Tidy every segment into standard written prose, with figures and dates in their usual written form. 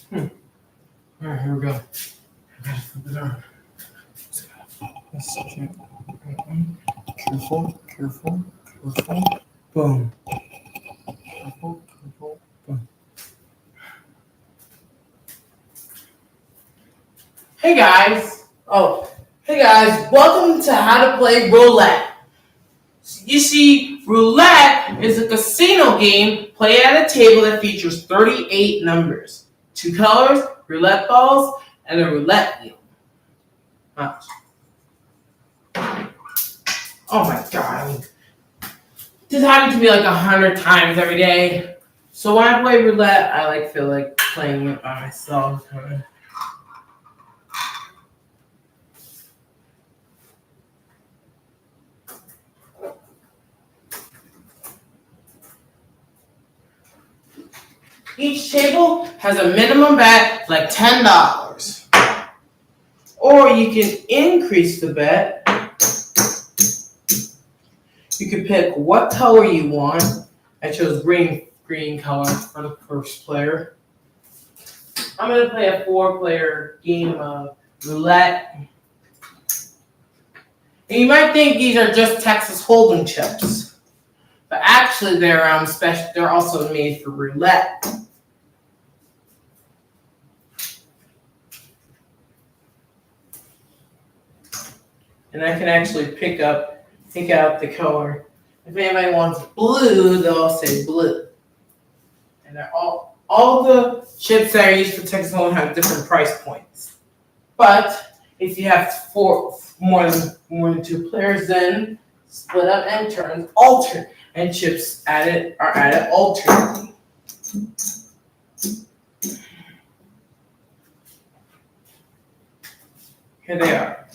Alright, here we go. I gotta flip it on. Let's check. Careful, careful, careful. Boom. Careful, careful, boom. Hey guys! Hey guys, welcome to How to Play Roulette. You see, Roulette is a casino game played at a table that features 38 numbers, 2 colors, roulette balls, and a roulette wheel. Oh my god. This happens to me like 100 times every day. So when I play roulette, I feel like playing it by myself. Each table has a minimum bet like $10. Or you can increase the bet. You can pick what color you want. I chose green color for the first player. I'm going to play a 4-player game of roulette. And you might think these are just Texas Hold'em chips. But actually they're special. They're also made for roulette. And I can actually pick out the color. If anybody wants blue, they'll say blue. And they're all the chips that are used for Texas Hold'em have different price points. But if you have more than 2 players, then split up and turns alternate, and chips are added alternately. Here they are.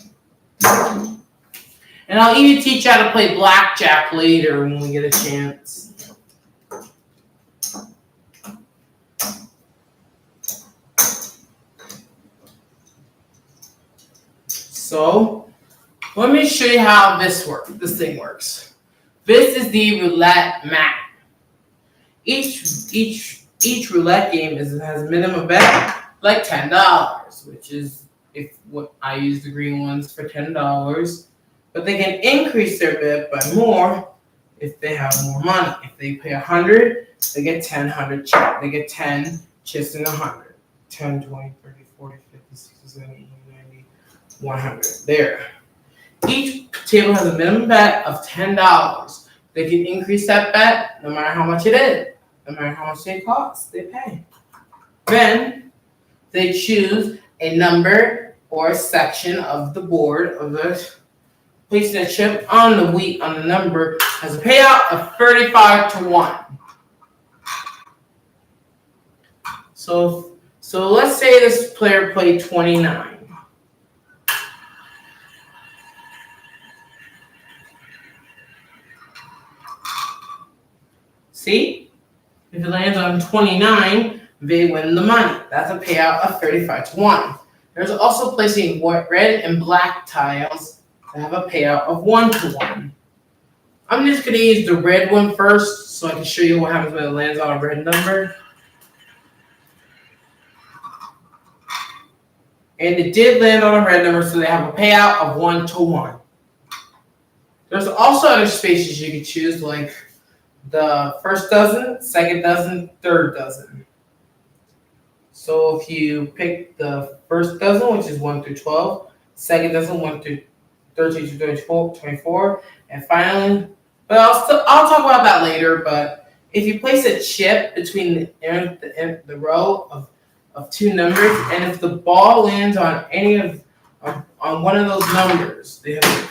And I'll even teach you how to play blackjack later when we get a chance. So, let me show you how this thing works. This is the roulette map. Each roulette game has a minimum bet like $10, which is what I use the green ones for $10. But they can increase their bet by more if they have more money. If they pay 100, they get 10 chips. They get 10 chips in 100. 10, 20, 30, 40, 50, 60, 70, 80, 90, 100. There. Each table has a minimum bet of $10. They can increase that bet no matter how much it is. No matter how much they cost, they pay. Then they choose a number or a section of the board of the placing a chip on the number has a payout of 35-1. So let's say this player played 29. See? If it lands on 29, they win the money. That's a payout of 35-1. There's also placing red and black tiles that have a payout of 1-1. I'm just going to use the red one first so I can show you what happens when it lands on a red number. And it did land on a red number, so they have a payout of 1-1. There's also other spaces you can choose, like the first dozen, second dozen, third dozen. So if you pick the first dozen, which is 1 through 12, second dozen 1 through 13 to 24, and finally, but I'll talk about that later. But if you place a chip between the row of 2 numbers, and if the ball lands on on one of those numbers, they have.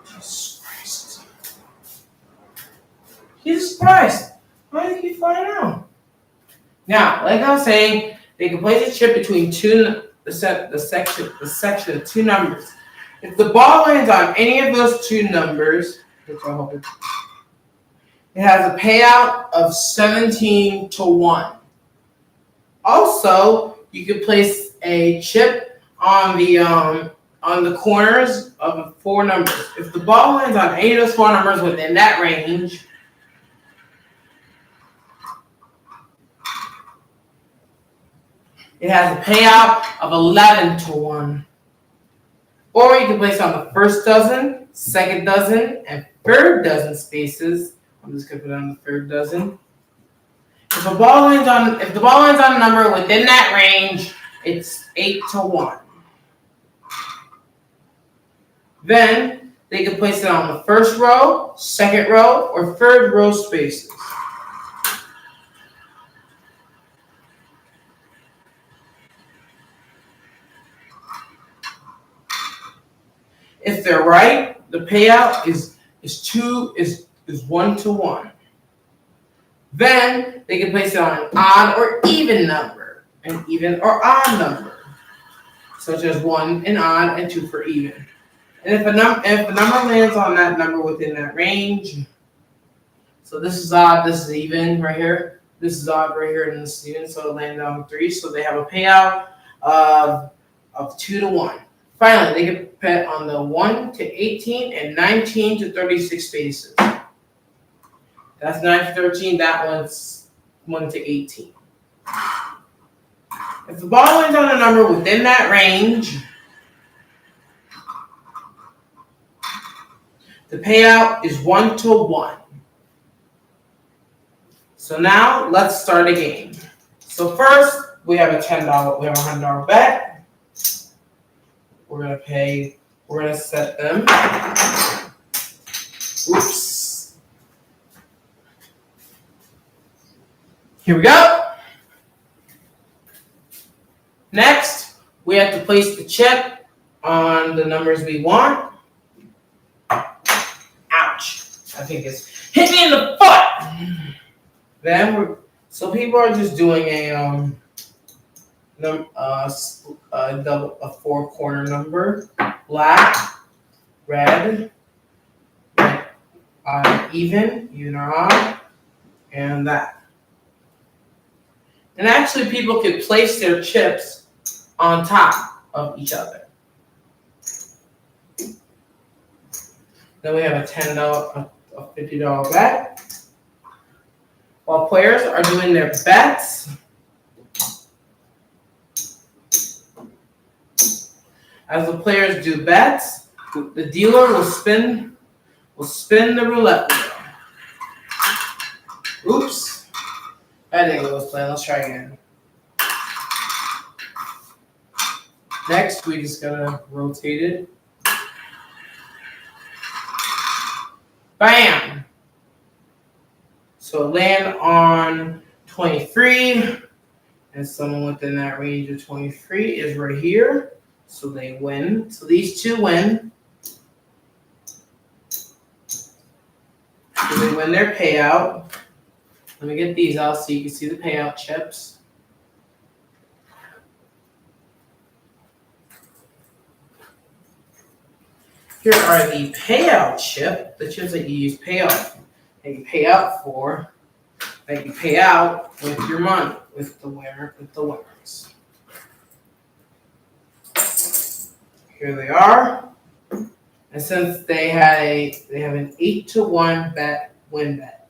Jesus Christ! Jesus Christ! Why did you fly out? Now, like I was saying, they can place a chip between the section of 2 numbers. If the ball lands on any of those 2 numbers, which I hope it has a payout of 17-1. Also, you could place a chip on the corners of 4 numbers. If the ball lands on any of those 4 numbers within that range, It has a payout of 11 to 1. Or you can place it on the first dozen, second dozen, and third dozen spaces. I'm just going to put it on the third dozen. If the ball lands on a number within that range, it's 8 to 1. Then they can place it on the first row, second row, or third row spaces. If they're right, the payout is 1 to 1. Then they can place it on an odd or even number, an even or odd number, such as 1 and odd and 2 for even. And if the number lands on that number within that range, so this is odd, this is even right here, this is odd right here, and this is even, so it landed on 3. So they have a payout of 2 to 1. Finally, they can bet on the 1 to 18 and 19 to 36 spaces. That's 9 to 13. That one's 1 to 18. If the ball lands on a number within that range, the payout is 1 to 1. So now let's start a game. So first, we have a $100 bet. We're gonna set them. Oops. Here we go. Next, we have to place the chip on the numbers we want. Ouch. I think it's hit me in the foot. Then so people are just doing a 4-corner number: black, red, even or odd, and that. And actually, people could place their chips on top of each other. Then we have a $50 bet. While players are doing their bets, as the players do bets, the dealer will spin the roulette wheel. Oops. I think it was playing. Let's try again. Next, we just gotta rotate it. Bam! So land on 23, and someone within that range of 23 is right here. So they win. So these two win. So they win their payout. Let me get these out so you can see the payout chips. Here are the payout chip, the chips that you use payout, that you pay out for, that you pay out with your money, with the winners. Here they are. And since they have an 8 to 1 win bet.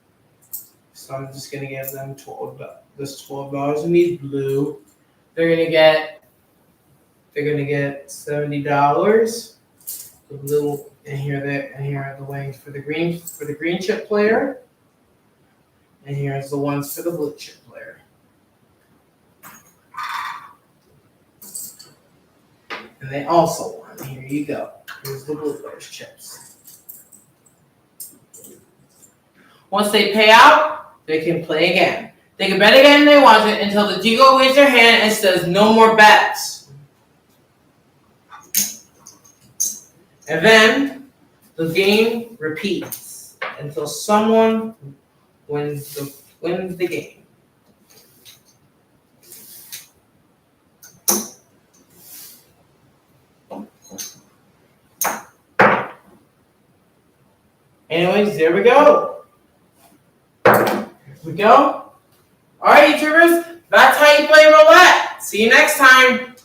So I'm just gonna give them $12 in these blue. They're gonna get $70. The blue, and here are the wings for the green chip player. And here's the ones for the blue chip player. And they also won. Here you go. Here's the blue player's chips. Once they pay out, they can play again. They can bet again if they want it until the dealer waves their hand and says no more bets. And then the game repeats until someone wins the game. Anyways, there we go. Here we go. All right, YouTubers, that's how you play roulette. See you next time.